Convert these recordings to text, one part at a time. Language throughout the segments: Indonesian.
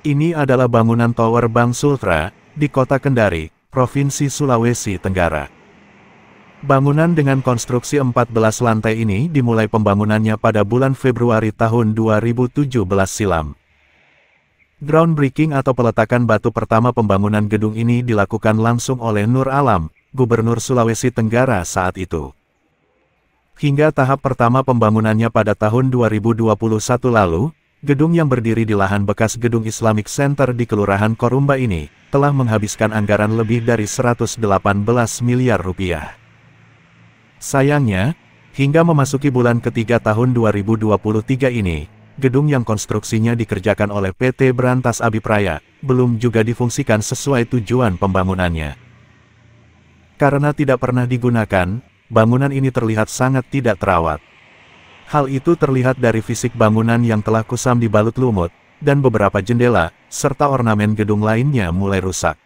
Ini adalah bangunan Tower Bank Sultra, di Kota Kendari, Provinsi Sulawesi Tenggara. Bangunan dengan konstruksi 14 lantai ini dimulai pembangunannya pada bulan Februari tahun 2017 silam. Groundbreaking atau peletakan batu pertama pembangunan gedung ini dilakukan langsung oleh Nur Alam, Gubernur Sulawesi Tenggara saat itu. Hingga tahap pertama pembangunannya pada tahun 2021 lalu, gedung yang berdiri di lahan bekas gedung Islamic Center di Kelurahan Korumba ini, telah menghabiskan anggaran lebih dari 118 miliar rupiah. Sayangnya, hingga memasuki bulan ketiga tahun 2023 ini, gedung yang konstruksinya dikerjakan oleh PT Berantas Abipraya, belum juga difungsikan sesuai tujuan pembangunannya. Karena tidak pernah digunakan, bangunan ini terlihat sangat tidak terawat. Hal itu terlihat dari fisik bangunan yang telah kusam dibalut lumut, dan beberapa jendela, serta ornamen gedung lainnya mulai rusak.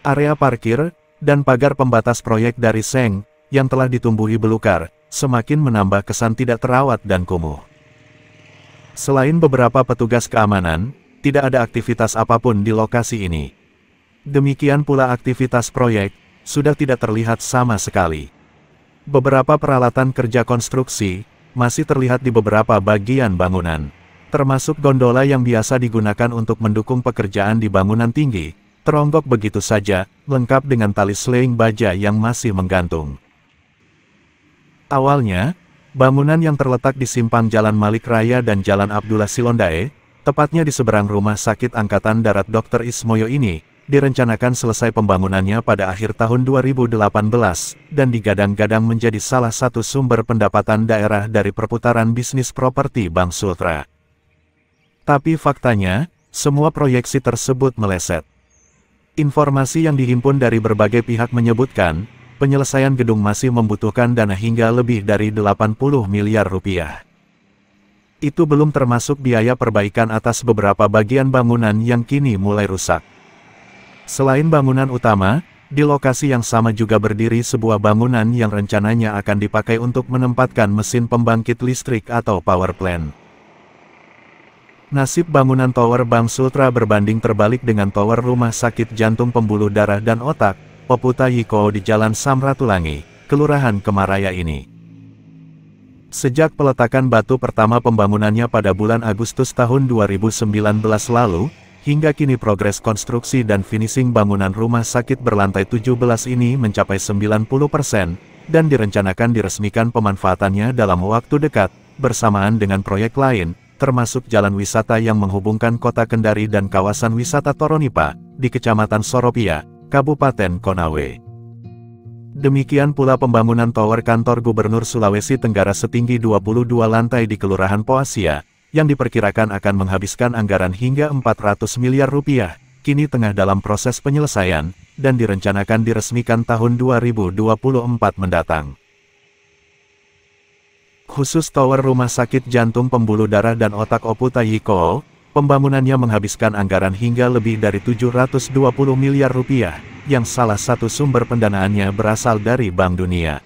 Area parkir, dan pagar pembatas proyek dari seng, yang telah ditumbuhi belukar, semakin menambah kesan tidak terawat dan kumuh. Selain beberapa petugas keamanan, tidak ada aktivitas apapun di lokasi ini. Demikian pula aktivitas proyek, sudah tidak terlihat sama sekali. Beberapa peralatan kerja konstruksi, masih terlihat di beberapa bagian bangunan. Termasuk gondola yang biasa digunakan untuk mendukung pekerjaan di bangunan tinggi, teronggok begitu saja, lengkap dengan tali sling baja yang masih menggantung. Awalnya, bangunan yang terletak di simpang Jalan Malik Raya dan Jalan Abdullah Silondae, tepatnya di seberang Rumah Sakit Angkatan Darat Dr. Ismoyo ini, direncanakan selesai pembangunannya pada akhir tahun 2018, dan digadang-gadang menjadi salah satu sumber pendapatan daerah dari perputaran bisnis properti Bank Sultra. Tapi faktanya, semua proyeksi tersebut meleset. Informasi yang dihimpun dari berbagai pihak menyebutkan, penyelesaian gedung masih membutuhkan dana hingga lebih dari 80 miliar rupiah. Itu belum termasuk biaya perbaikan atas beberapa bagian bangunan yang kini mulai rusak. Selain bangunan utama, di lokasi yang sama juga berdiri sebuah bangunan yang rencananya akan dipakai untuk menempatkan mesin pembangkit listrik atau power plant. Nasib bangunan Tower Bank Sultra berbanding terbalik dengan Tower Rumah Sakit Jantung Pembuluh Darah dan Otak, Poputa Yiko di Jalan Samratulangi, Kelurahan Kemaraya ini. Sejak peletakan batu pertama pembangunannya pada bulan Agustus tahun 2019 lalu, hingga kini progres konstruksi dan finishing bangunan rumah sakit berlantai 17 ini mencapai 90%, dan direncanakan diresmikan pemanfaatannya dalam waktu dekat, bersamaan dengan proyek lain, termasuk jalan wisata yang menghubungkan Kota Kendari dan kawasan wisata Toronipa, di Kecamatan Soropia, Kabupaten Konawe. Demikian pula pembangunan tower kantor Gubernur Sulawesi Tenggara setinggi 22 lantai di Kelurahan Poasia, yang diperkirakan akan menghabiskan anggaran hingga 400 miliar rupiah, kini tengah dalam proses penyelesaian, dan direncanakan diresmikan tahun 2024 mendatang. Khusus Tower Rumah Sakit Jantung Pembuluh Darah dan Otak Poputa Yiko, pembangunannya menghabiskan anggaran hingga lebih dari 720 miliar rupiah, yang salah satu sumber pendanaannya berasal dari Bank Dunia.